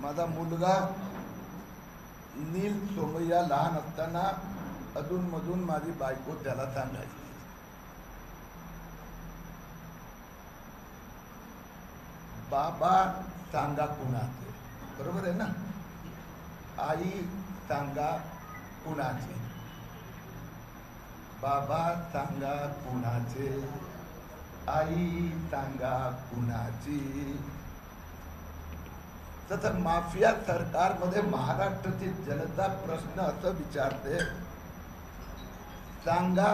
माझा मुलगा नील सोमय्या लहान असताना अधूनमधून माझी बायको त्याला सांगायची, बाबा सांगा कुणाचे. बरोबर आहे ना? आई सांगा कुणाचे, बाबा सांगा कुणाचे, आई सांगा कुणाची. तसं माफिया सरकारमध्ये महाराष्ट्राची जनता प्रश्न असं विचारते, सांगा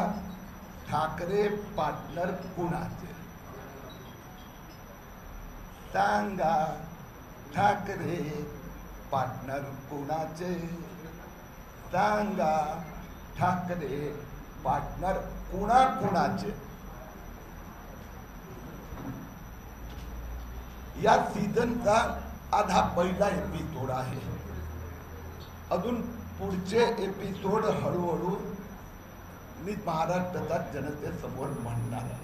ठाकरे पार्टनर कुणाचे, सांगा ठाकरे पार्टनर कुणाचे, सांगा ठाकरे पार्टनर कुणाचे. या सीझनचा आधा पहिला एपिसोड आहे. अजून पुढचे एपिसोड हळूहळू मी महाराष्ट्राच्या जनतेसमोर म्हणणार आहे.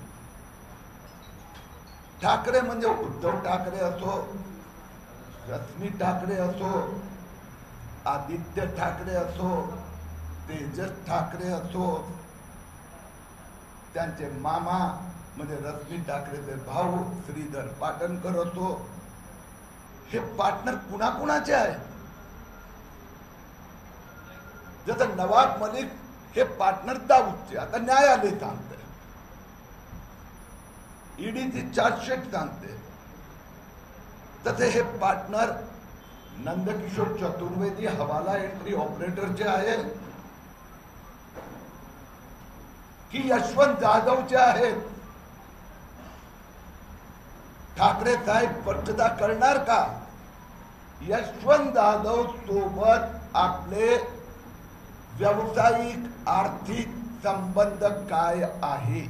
ठाकरे म्हणजे उद्धव ठाकरे असो, रश्मी ठाकरे असो, आदित्य ठाकरे असो, तेजस ठाकरे असो, त्यांचे मामा म्हणजे रश्मी ठाकरेचे भाऊ श्रीधर पाटणकर असो, हे पार्टनर कुणाकुणाचे आहे. जसं नवाब मलिक हे पार्टनर दाऊदचे, आता न्यायालय सांगते, ईडीची चार्जशीट सांगते, तसे हे पार्टनर नंदकिशोर चतुर्वेदी हवाला एंट्री ऑपरेटरचे आहे की यशवंत जाधवचे आहेत. ठाकरे साहेब स्पष्टता करणार का? यशवंत जाधव सोबत आपले व्यावसायिक आर्थिक संबंध काय आहे?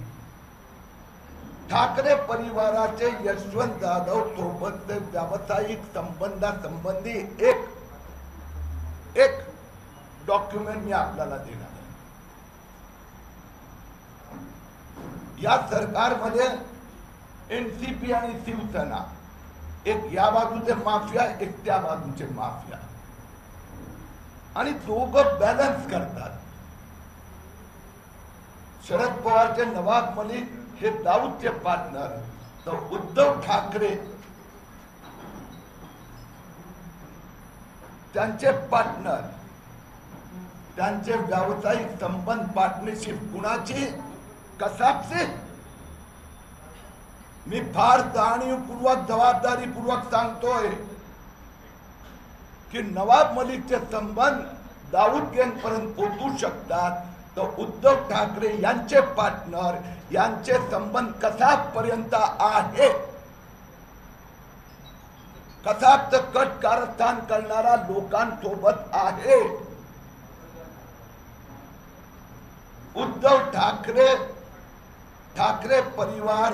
ठाकरे परिवाराचे यशवंत जाधव सोबत व्यावसायिक संबंधासंबंधी एक डॉक्युमेंट मी आपल्याला देणार आहे. या सरकारमध्ये एनसीपी आणि शिवसेना, एक या बाजूचे माफिया, एक त्या बाजूचे माफिया, आणि दोघं बॅलन्स करतात. शरद पवारचे नवाब मलिक हे दाऊदचे पार्टनर, तर उद्धव ठाकरे त्यांचे पार्टनर, त्यांचे व्यावसायिक संबंध पार्टनरशिप कुणाची? कसाबचे. मी फार जाणीवपूर्वक जबाबदारीपूर्वक सांगतोय की नवाब मलिकचे संबंध दाऊद गँगपर्यंत पोहोचू शकतात, तर उद्धव ठाकरे यांचे पार्टनर, यांचे संबंध कसाबपर्यंत आहे. कसाबचं कट कारस्थान करणारा लोकांसोबत आहे. उद्धव ठाकरे परिवार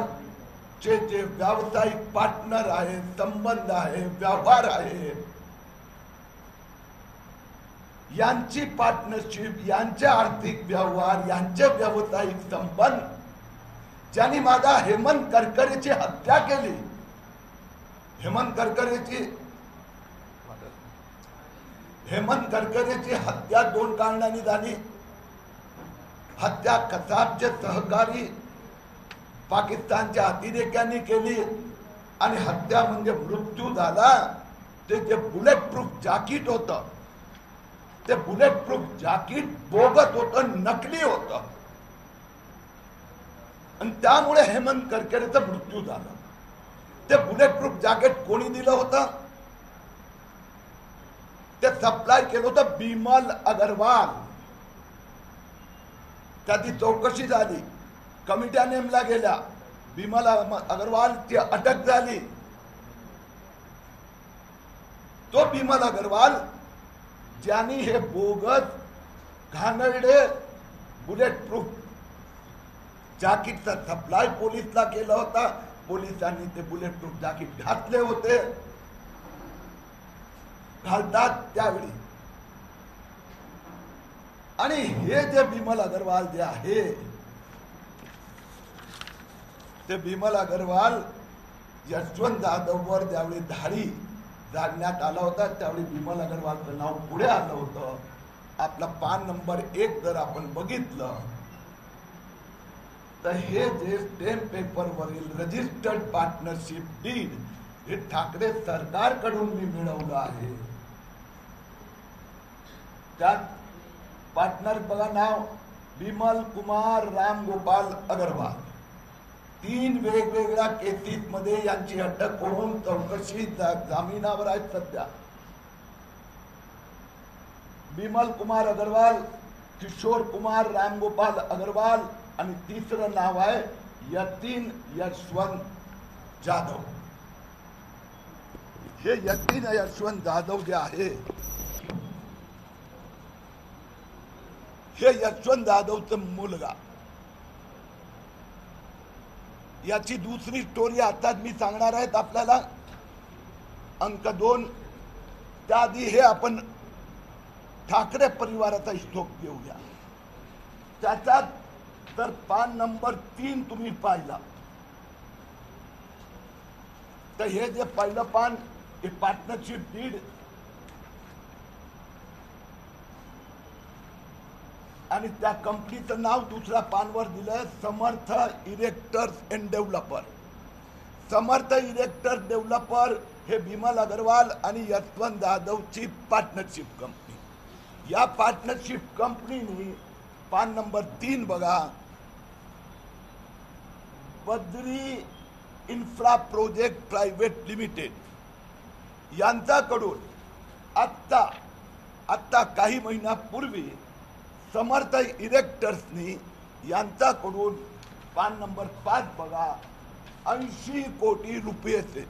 जे व्यावसायिक पार्टनर आहे, संबंध आहे, व्यवहार आहे, यांची पार्टनरशिप, यांचे आर्थिक व्यवहार, यांचे व्यावसायिक संबंध, ज्यांनी माझा हेमंत करकरेची हत्या केली, हेमंत करकरेची हत्या 2 कारणांनी झाली. हत्या कसाबचे सहकारी पाकिस्तानच्या अतिरेक्यांनी केली, आणि हत्या म्हणजे मृत्यू झाला ते जे बुलेट प्रूफ जॅकेट होतं, ते बुलेट प्रूफ जॅकेट बोगस होतं, नकली होतं, आणि त्यामुळे हेमंत करकरेचा मृत्यू झाला. ते बुलेट प्रूफ जॅकेट कोणी दिलं होतं? ते सप्लाय केलं होतं बिमल अग्रवाल. त्याची चौकशी झाली, कमिट्या नेमल्या गेल्या, बिमल अग्रवालची अटक झाली. तो बिमल अग्रवाल ज्यांनी हे बोगस घाणेरडे बुलेट प्रूफ जॅकेटचा सप्लाय पोलिसला केला होता, पोलिसांनी ते बुलेट प्रूफ जॅकेट घातले होते, घालतात त्यावेळी. आणि हे जे बिमल अग्रवाल जे आहे, ते बिमल अग्रवाल यशवंत जाधववर ज्यावेळी धाडी जाणण्यात आला होता, त्यावेळी विमल अग्रवालचं नाव पुढे आलं होतं. आपला पान नंबर 1 जर आपण बघितलं तर हे जे स्टॅम्प पेपरवरील रजिस्टर्ड पार्टनरशिप डीड हे ठाकरे सरकारकडून मी मिळवलं आहे. त्यात पार्टनर बघा नाव विमल कुमार राम गोपाल अग्रवाल. 3 वेगवेगळ्या केसेस मध्ये यांची अटक होऊन चौकशी जामिनावर आहे सध्या. विमल कुमार अग्रवाल, किशोर कुमार रामगोपाल अग्रवाल आणि तिसरं नाव आहे यतीन यशवंत जाधव. हे यतीन यशवंत जाधव जे आहे, हे यशवंत जाधवचं मुलगा. याची दुसरी स्टोरी आताच मी सांगणार आहेत आपल्याला. अंक 2. त्याआधी हे आपण ठाकरे परिवाराचा स्टोक घेऊया. त्याच्यात तर पान नंबर 3 तुम्ही पाहिला तर हे जे पहिलं पान हे पार्टनरशिप डीड आणि त्या कंपनीचं नाव दुसऱ्या पानवर दिलंय Samarth erectors and developer. Samarth erector developer हे विमल अग्रवाल आणि यशवंत जाधवची पार्टनरशिप कंपनी. या पार्टनरशिप कंपनीने पान नंबर 3 बघा, Badri infra project private limited यांच्याकडून आत्ता काही महिन्यापूर्वी समर्थ इरेक्टर्सनी यांच्याकडून पान नंबर 5 बघा 80 कोटी रुपयेचे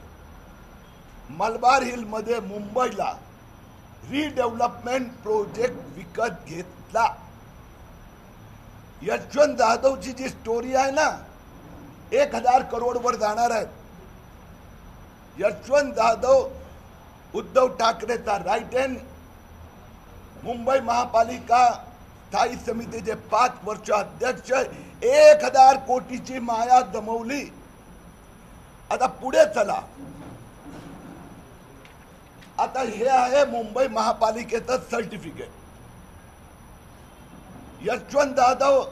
मलबार हिल मध्ये मुंबईला रिडेव्हलपमेंट प्रोजेक्ट विकत घेतला. यशवंत जाधवची जी स्टोरी आहे ना 1000 करोड वर जाणार आहे. यशवंत जाधव उद्धव ठाकरेचा राईट हँड, मुंबई महापालिका स्थायी समितीचे 5 वर्ष अध्यक्ष. 1000 कोटीची माया जमवली. आता पुढे चला. आता हे आहे मुंबई महापालिकेचं सर्टिफिकेट. यशवंत जाधव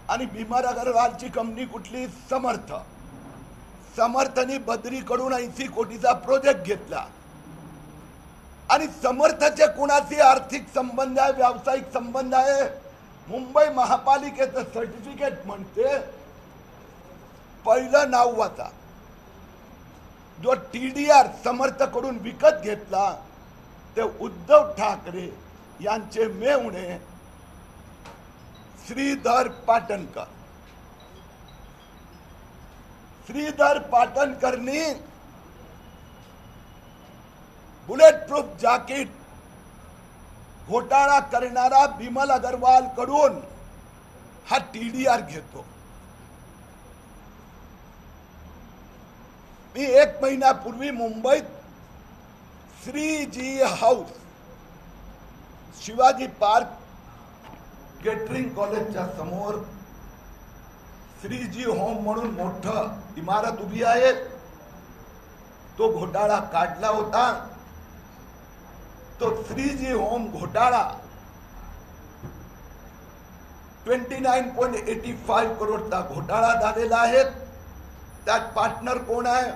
आणि विमल अग्रवालची कंपनी कुठली? समर्थ. समर्थनी बद्रीकडून 80 कोटीचा प्रोजेक्ट घेतला आणि समर्थचे कुणाशी आर्थिक संबंध आहे, व्यावसायिक संबंध आहे? मुंबई महापालिकेचं सर्टिफिकेट म्हणते, पहिलं नाव वाचा, जो TDR समर्थकडून विकत घेतला ते उद्धव ठाकरे यांचे मेहुणे श्रीधर पाटणकर. श्रीधर पाटणकरनी बुलेट प्रूफ जॅकेट घोटाळा करणारा विमल अग्रवाल कडून हा TDR घेतो. मी 1 महिन्यापूर्वी मुंबईत Shreeji house, Shivaji park catering कॉलेजच्या समोर श्रीजी होम म्हणून मोठं इमारत उभी आहे. तो घोटाळा काढला होता. तो श्रीजी होम घोटाळा 29.85 करोडचा घोटाळा झालेला आहे. त्यात पार्टनर कोण आहे?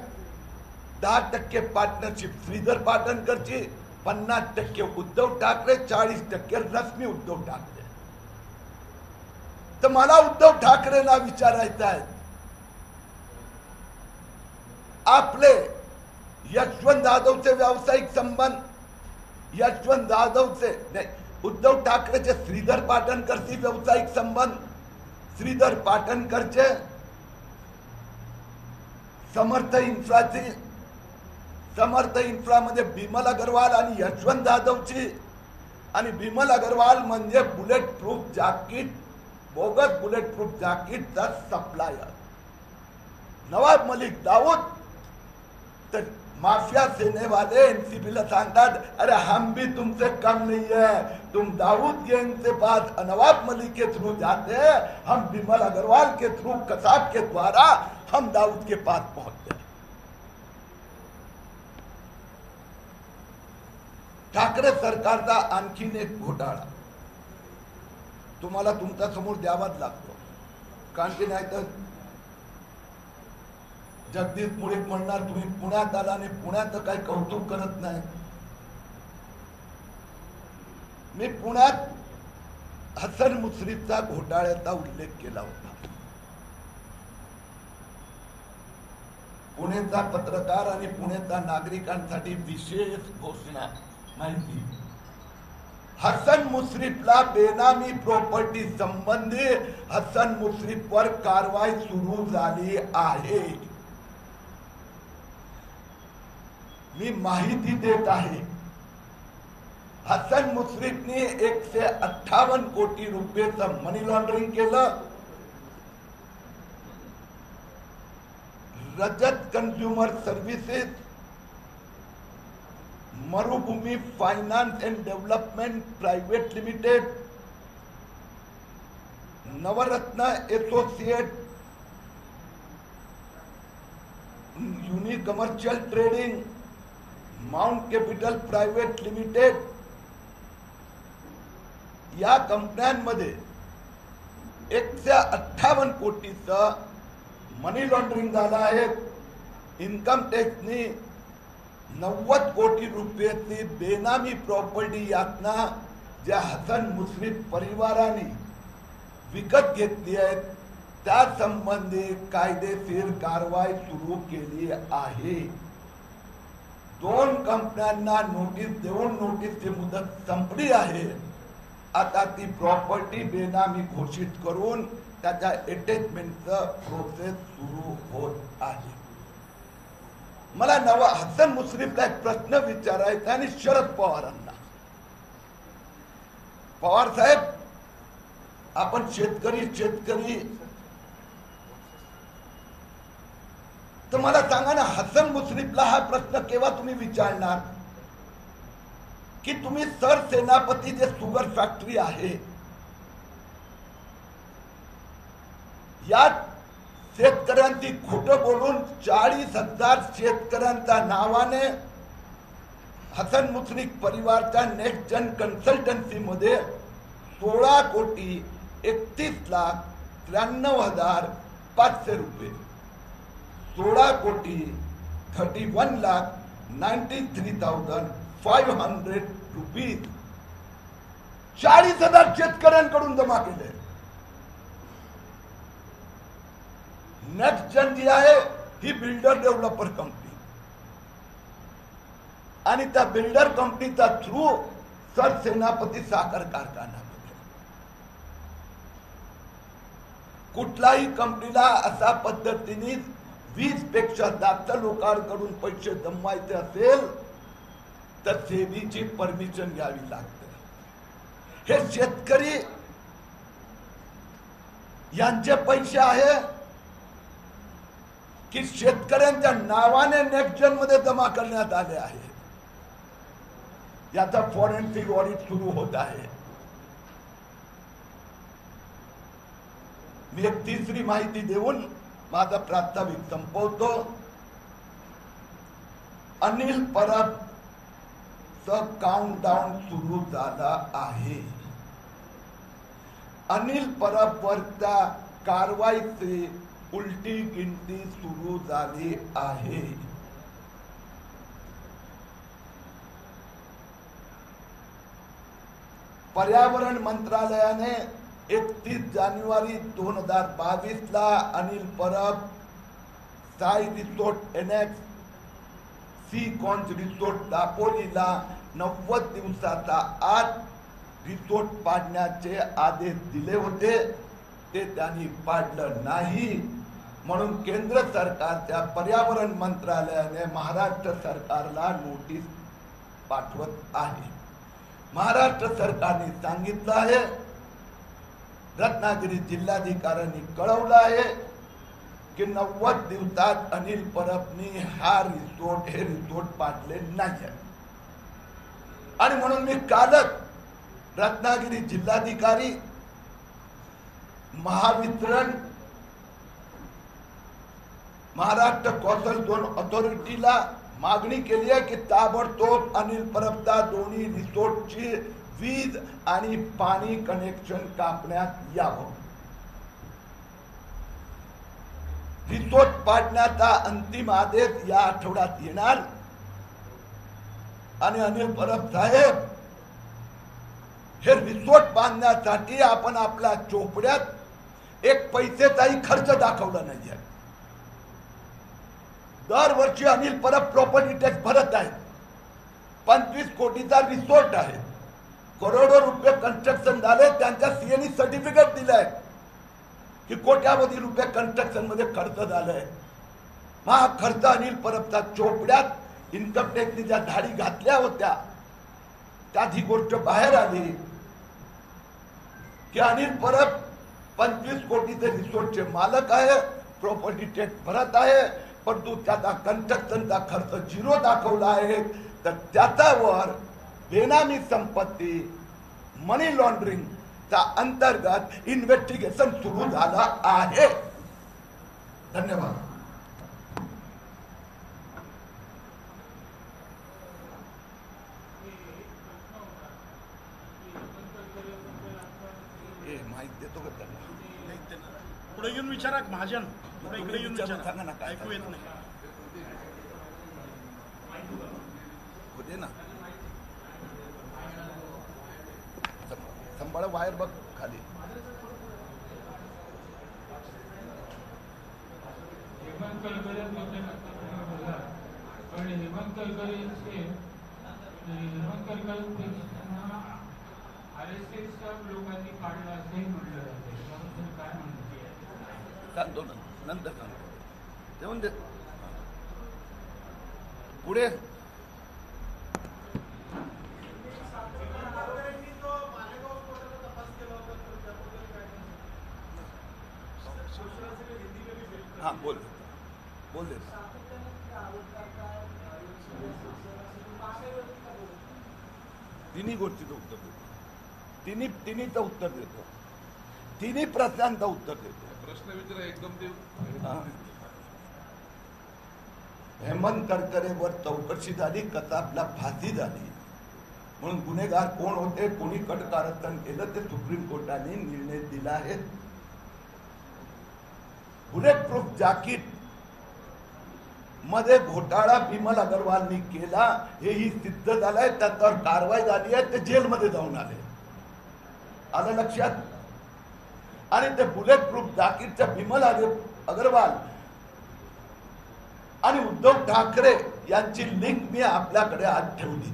10% पार्टनरशिप श्रीधर पाटणकरची, 50% उद्धव ठाकरे, 40% रश्मी उद्धव ठाकरे. तर मला उद्धव ठाकरेंना विचारायचं आहे, आपले यशवंत जाधवचे व्यावसायिक संबंध, यशवंत जाधवचे नाही, उद्धव ठाकरेचे श्रीधर पाटणकरशी व्यावसायिक संबंध, श्रीधर पाटणकरचे समर्थ इन्फ्राची, समर्थ इन्फ्रामध्ये विमल अग्रवाल आणि यशवंत जाधवची, आणि विमल अग्रवाल म्हणजे bullet proof jacket, bogus bullet proof जॅकेटचा सप्लायर. नवाब मलिक दाऊद तर माफिया सेने वाले एनसीपी ला सांगतात, अरे हम भी तुमसे कम नहीं है, तुम दाऊद गैंग के पास नवाब मलिक के थ्रू जाते हैं, हम विमल अग्रवाल के थ्रू कसाब के द्वारा हम दाऊद के पास पहुंचते हैं. ठाकरे सरकारचा आणखीन एक घोटाळा तुम्हाला तुमच्या समोर द्यावाच लागतो, कारण की नाही तर जगदीश मुळीक म्हणणार तुम्ही पुण्यात आला आणि पुण्यात काही कौतुक करत नाही. मी पुण्यात हसन मुश्रीफचा घोटाळ्याचा उल्लेख केला होता. पुणेचा पत्रकार आणि पुणेचा नागरिकांसाठी विशेष घोषणा माहिती. हसन मुश्रीफला बेनामी प्रॉपर्टी संबंधी हसन मुश्रीफवर कारवाई सुरू झाली आहे. मी माहिती देत आहे. हसन मुश्रीफने 158 कोटी रुपयेचं मनी लॉन्ड्रिंग केलं. Rajat consumer services, Marubhumi finance and development private limited, Navratna associate, uni commercial trading, mount capital private limited या कंपन्यांमध्ये 158 कोटीचं मनी लॉन्ड्रिंग झालं आहे. इन्कम टॅक्सनी 90 कोटी रुपयाची बेनामी प्रॉपर्टी यातना ज्या हसन मुश्रीफ परिवाराने विकत घेतली आहे त्या संबंधी कायदेशीर कारवाई सुरू केली आहे. 2 कंपन्यांना नोटीस देऊन नोटीसची मुदत संपली आहे. आता ती प्रॉपर्टी बेनामी घोषित करून त्याच्या अटॅचमेंटचं प्रोसेस सुरू होत आहे. मला हसन मुश्रीफला एक प्रश्न विचारायचा आणि शरद पवारांना. पवार साहेब, आपण शेतकरी तर मला सांगा ना, हसन मुश्रीफला हा प्रश्न केव्हा तुम्ही विचारणार की तुम्ही सरसेनापती जे शुगर फॅक्टरी आहे या शेतकऱ्यांची खोटं बोलून 40,000 शेतकऱ्यांच्या नावाने हसन मुश्रीफ परिवारच्या नेक्स्ट जन कन्सल्टन्सी मध्ये 16,31,93,500 रुपये, 16,31,93,500 रुपीज 40,000 शेतकऱ्यांकडून जमा केले. नेक्स्ट जन जी आहे ही बिल्डर डेव्हलपर कंपनी आणि त्या बिल्डर कंपनीचा थ्रू सरसेनापती साखर कारखाना. कुठल्याही कंपनीला अशा पद्धतीने 20 पेक्षा जास्त लोकांकडून पैसे जमवायचे असेल तर सेबीची परमिशन घ्यावी लागते. हे शेतकरी यांचे पैसे आहे की शेतकऱ्यांच्या नावाने नेक्स्ट जन मध्ये जमा करण्यात आले आहे. याचा फॉरेन्सिक ऑडिट सुरू होत आहे. मी एक तिसरी माहिती देऊन माझा प्रास्ताविक संपवतो. अनिल परब काउंटडाऊन सुरू झाला आहे. अनिल परब वरच्या कारवाईची उलटी गिनती सुरू झाली आहे. पर्यावरण मंत्रालयाने 31 जानेवारी 2022 ला Anil Parab Sai resort annex sea conch resort दापोलीला 90 दिवसाचा आत रिसोर्ट पाडण्याचे आदेश दिले होते. ते त्यांनी पाडलं नाही म्हणून केंद्र सरकारच्या पर्यावरण मंत्रालयाने महाराष्ट्र सरकारला नोटीस पाठवत आहे. महाराष्ट्र सरकारने सांगितलं आहे, रत्नागिरी जिल्हाधिकाऱ्यांनी कळवलं आहे की 90 दिवसात अनिल परबनी हे रिसोर्ट पाडले नाही. आणि म्हणून मी कालच रत्नागिरी जिल्हाधिकारी, महावितरण, महाराष्ट्र कौशल झोन अथॉरिटीला मागणी केली आहे की ताबडतोब अनिल परबचा दोन्ही रिसोर्टची वीज आणि पाणी कनेक्शन कापण्यात यावं. रिसोर्ट पाडण्याचा अंतिम आदेश या आठवड्यात येणार आणि अनिल परब साहेब हे रिसोर्ट बांधण्यासाठी आपण आपल्या चोपड्यात एक पैसेचाही खर्च दाखवला नाहीये. दरवर्षी अनिल परब प्रॉपर्टी टॅक्स भरत आहे. 25 कोटीचा रिसोर्ट आहे. करोडो रुपये कन्स्ट्रक्शन झाले. त्यांच्या सीएनी सर्टिफिकेट दिलंय की कोट्यावधी रुपये कन्स्ट्रक्शन मध्ये खर्च झालाय. हा खर्च अनिल परबचा चोपड्यात इन्कम टॅक्सनी ज्या धाडी घातल्या होत्या त्यात ही गोष्ट बाहेर आली की अनिल परब 25 कोटीचे रिसोर्टचे मालक आहे. प्रॉपर्टी टॅक्स भरत आहे. परंतु त्याचा कन्स्ट्रक्शनचा खर्च 0 दाखवला आहे. तर त्याच्यावर बेनामी संपत्ती मनी लॉन्ड्रिंग चा अंतर्गत इन्व्हेस्टिगेशन सुरू झालं आहे. धन्यवाद. माहिती देतो का त्यांना? पुढे येऊन विचारा महाजन. पुढे इकडे येऊन विचारा. सांगा ना काय ऐकू येत नाही. होते ना संभाळ वायर बघ खाली. हेमंत कलकरे लोकांनी काढलं असंही म्हटलं जाते. काय म्हणते सांगतो ना नंतर सांगतो. ते म्हणते पुढे हा बोल बोल दे. तिन्ही गोष्टीचं उत्तर देतो. तिन्हीचं उत्तर देतो. तिन्ही प्रश्नांचं उत्तर देतो. प्रश्न विचारा एकदम ते. हेमंत करकरेवर चौकशी झाली. कसाबला फाशी झाली. म्हणून गुन्हेगार कोण होते, कोणी कटकारस्थान केलं ते सुप्रीम कोर्टाने निर्णय दिला आहे. बुलेट प्रूफ जॅकेट मध्ये घोटाळा बिमल अग्रवालनी केला हेही सिद्ध झालंय. त्याच्यावर कारवाई झाली आहे. ते जेलमध्ये जाऊन आले. आलं लक्षात? आणि ते बुलेट प्रूफ जॅकेटच्या बिमल अग्रवाल आणि उद्धव ठाकरे यांची लिंक मी आपल्याकडे आज ठेवली.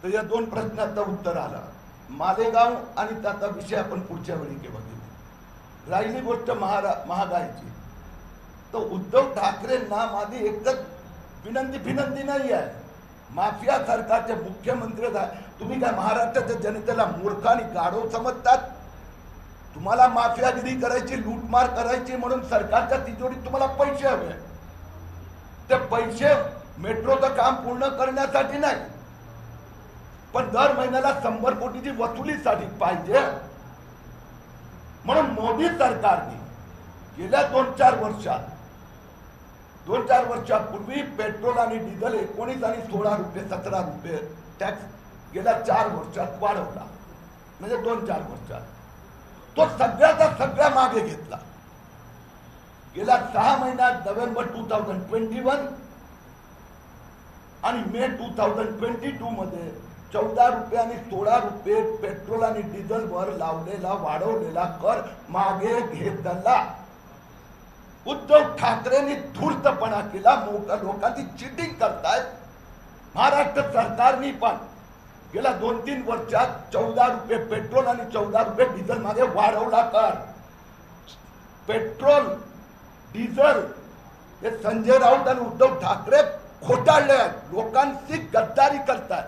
तर या 2 प्रश्नाचं उत्तर आलं. मालेगाव आणि त्याचा विषय आपण पुढच्या वेळी केव्हा घेऊ. राहिली गोष्ट महागाईची. तर उद्धव ठाकरेंना माझी एकच विनंती नाही आहे. माफिया सरकारचे मुख्यमंत्री तुम्ही काय महाराष्ट्राच्या जनतेला मूर्ख आणि गाढव समजतात? तुम्हाला माफियागिरी करायची, लूटमार करायची म्हणून सरकारच्या तिजोरीत तुम्हाला पैसे हवे. ते पैसे मेट्रोचं काम पूर्ण करण्यासाठी नाही, पण दर महिन्याला 100 कोटीची वसुलीसाठी पाहिजे. म्हणून मोदी सरकारने गेल्या 2-4 वर्षापूर्वी पेट्रोल आणि डिझेल 19 आणि 16 रुपये 17 रुपये टॅक्स गेल्या 4 वर्षात वाढवला. म्हणजे 2-4 वर्षात तो सगळ्या मागे घेतला. गेल्या 6 महिन्यात नोव्हेंबर 2021 आणि मे 2022 मध्ये 14 रुपये आणि 16 रुपये पेट्रोल आणि डिझेल वर लावलेला वाढवलेला कर मागे घेतला. उद्धव ठाकरेंनी धूर्तपणा केला. लोकांची चिटिंग करतायत. महाराष्ट्र सरकारने पण गेल्या 2-3 वर्षात 14 रुपये पेट्रोल आणि 14 रुपये डिझेल मागे वाढवला कर. पेट्रोल डिझेल हे संजय राऊत आणि उद्धव ठाकरे खोटाळले आहेत. लोकांची गद्दारी करतात.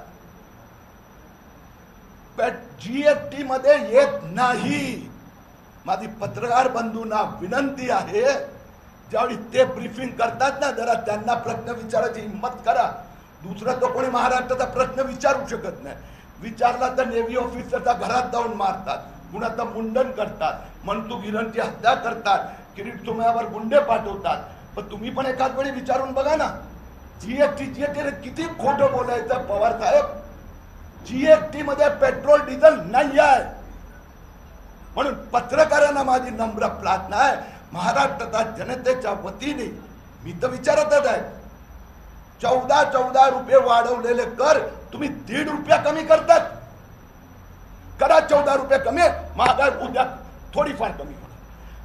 जीएसटी मध्ये येत नाही. माझी पत्रकार बंधूंना विनंती आहे, ज्यावेळी ते ब्रीफिंग करतात ना, जरा त्यांना प्रश्न विचारायची हिंमत करा. दुसरा तो कोणी महाराष्ट्राचा प्रश्न विचारू शकत नाही. विचारला तर नेव्ही ऑफिसरच्या घरात जाऊन मारतात, कुणाचं मुंडन करतात, मनसुख हिरणची हत्या करतात, किरीट सोमयावर गुंडे पाठवतात. पण तुम्ही पण एखाद वेळी विचारून बघा ना, जीएसटी किती खोटं बोलायचं पवार साहेब. जीएसटी मध्ये पेट्रोल डिझेल नाही आहे. म्हणून पत्रकारांना माझी नम्र प्रार्थना आहे, महाराष्ट्राच्या जनतेच्या वतीने मी तर विचारतच आहे, 14 रुपये वाढवलेले कर तुम्ही 1.5 रुपया कमी करतात. करा 14 रुपये कमी, महागाई उद्या थोडीफार कमी होणार.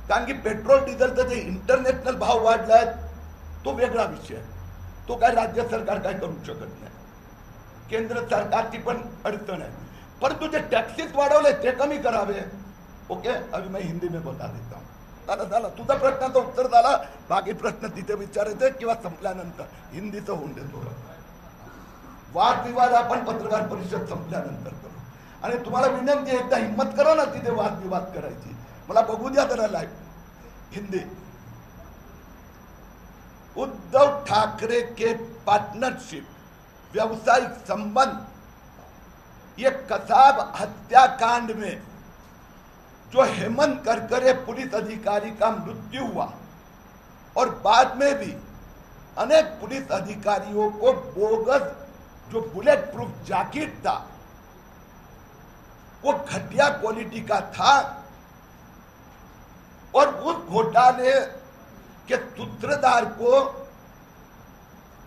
कारण की पेट्रोल डिझेलचं जे इंटरनॅशनल भाव वाढलाय तो वेगळा विषय आहे. तो काय राज्य सरकार काय करू शकत नाही, केंद्र सरकारची पण अडचण आहे. परंतु जे टॅक्सेस वाढवले ते कमी करावे. ओके, अभी मैं हिंदी में बता देता हूँ. झाला तुझा प्रश्नाचं उत्तर झाला. बाकी प्रश्न तिथे विचारायचे किंवा संपल्यानंतर हिंदीचं होऊन देतो. वादविवाद आपण पत्रकार परिषद संपल्यानंतर करू. आणि तुम्हाला विनंती आहे, एकदा हिम्मत करा ना तिथे वादविवाद करायची. मला बघू द्या जरा लाईव्ह हिंदी. उद्धव ठाकरे के पार्टनरशिप, व्यवसायिक संबंध, ये कसाब हत्याकांड में जो हेमंत करकरे पुलिस अधिकारी का मृत्यु हुआ और बाद में भी अनेक पुलिस अधिकारियों को बोगस जो बुलेट प्रूफ जैकेट था वो घटिया क्वालिटी का था, और उस घोटाले के सूत्रधार को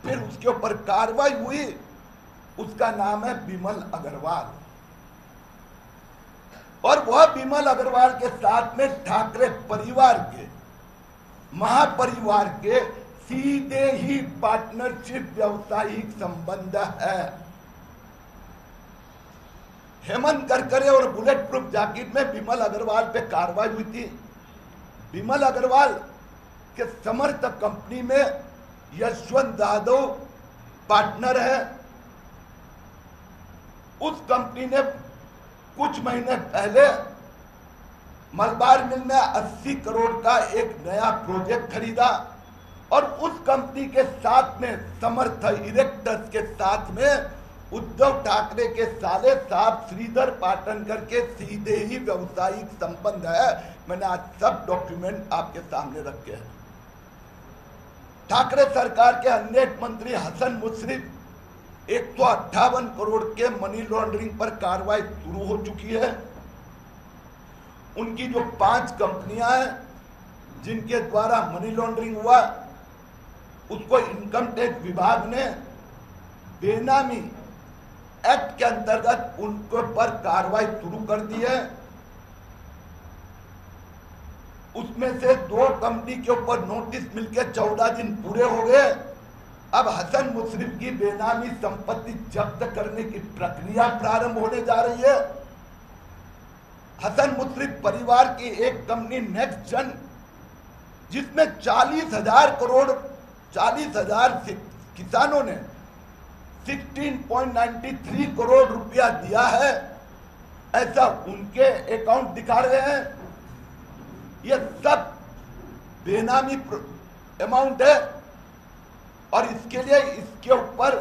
फिर उसके ऊपर कार्रवाई हुई. उसका नाम है बिमल अग्रवाल. और वह बिमल अग्रवाल के साथ में ठाकरे परिवार के, महापरिवार के सीधे ही पार्टनरशिप व्यावसायिक संबंध है. हेमंत करकरे और बुलेट प्रूफ जैकेट में बिमल अग्रवाल पे कार्रवाई हुई थी. बिमल अग्रवाल के समर्थक कंपनी में यशवंत यादव पार्टनर है. उस कंपनी ने कुछ महीने पहले मलबार मिल में 80 करोड़ का एक नया प्रोजेक्ट खरीदा, और उस कंपनी के साथ में समर्थ इरेक्टर्स के साथ में उद्धव ठाकरे के साले साहब श्रीधर पाटनकर के सीधे ही व्यवसायिक संबंध है. मैंने आज सब डॉक्यूमेंट आपके सामने रखे हैं. ठाकरे सरकार के अन्य मंत्री हसन मुश्रीफ 158 करोड़ के मनी लॉन्ड्रिंग पर कार्रवाई शुरू हो चुकी है. उनकी जो 5 कंपनियां हैं जिनके द्वारा मनी लॉन्ड्रिंग हुआ, उसको इनकम टैक्स विभाग ने बेनामी एक्ट के अंतर्गत उनके पर कार्रवाई शुरू कर दी है. उसमें से 2 कंपनी के ऊपर नोटिस मिलकर 14 दिन पूरे हो गए. अब हसन मुश्रीफ की बेनामी संपत्ति जब्त करने की प्रक्रिया प्रारंभ होने जा रही है. हसन मुश्रीफ परिवार की एक कंपनी नेक्स्ट जन, जिसमें 40,000 करोड़ 40,000 किसानों ने 16.93 करोड़ रुपया दिया है, ऐसा उनके अकाउंट दिखा रहे हैं. ये सब बेनामी अमाउंट है, और इसके लिए इसके ऊपर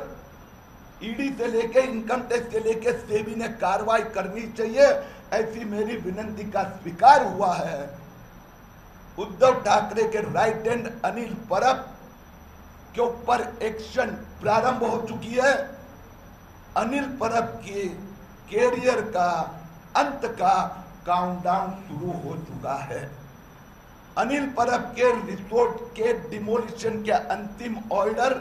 ईडी से लेके इनकम टैक्स से लेके सेबी ने कार्रवाई करनी चाहिए, ऐसी मेरी विनती का स्वीकार हुआ है. उद्धव ठाकरे के राइट हैंड अनिल परब के ऊपर एक्शन प्रारंभ हो चुकी है. अनिल परब के कैरियर का अंत का काउंटडाउन शुरू हो चुका है. अनिल परब के रिसोर्ट के डिमोलिशन के अंतिम ऑर्डर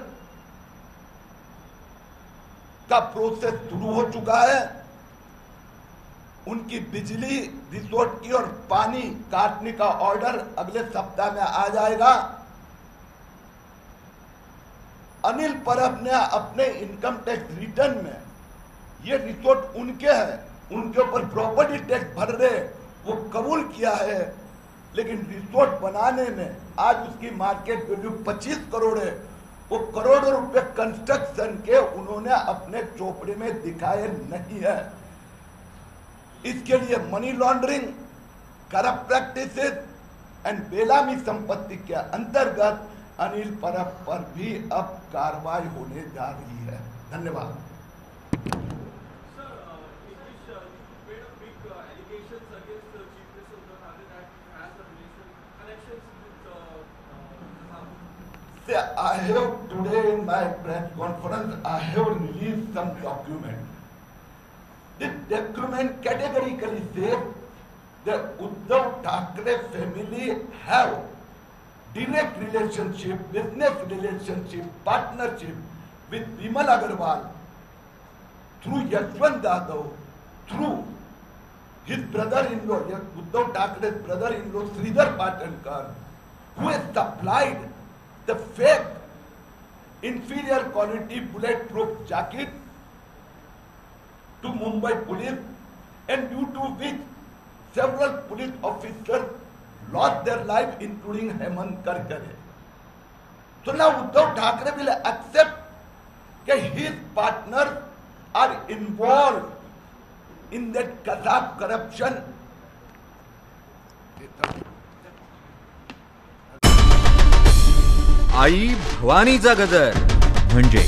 का प्रोसेस शुरू हो चुका है. उनकी बिजली रिसोर्ट की और पानी काटने का ऑर्डर अगले सप्ताह में आ जाएगा. अनिल परब ने अपने इनकम टैक्स रिटर्न में ये रिसोर्ट उनके हैं, उनके ऊपर प्रॉपर्टी टैक्स भर रहे, वो कबूल किया है. लेकिन रिसोर्ट बनाने में आज उसकी मार्केट वैल्यू 25 करोड़ है. वो करोड़ों रुपए कंस्ट्रक्शन के उन्होंने अपने चोपड़े में दिखाए नहीं है. इसके लिए मनी लॉन्ड्रिंग, करप्ट प्रैक्टिसेस एंड बेनामी संपत्ति के अंतर्गत अनिल परब पर भी अब कार्रवाई होने जा रही है. धन्यवाद. See, I have today in my press conference, I have released some document. This document categorically says that Uddhav Thackeray family have direct relationship, business relationship, partnership with Vimal Agarwal through Yashwant Yadav, through his brother-in-law, Uddhav Thackeray's brother-in-law, Sridhar Patankar, who has supplied the fake inferior quality bulletproof jacket to Mumbai police, and due to which several police officers lost their life, including Hemant Karkare. So now Uddhav Thackeray will accept that his partners are involved in that Kazakh corruption. आई भवानीचा गजर म्हणजे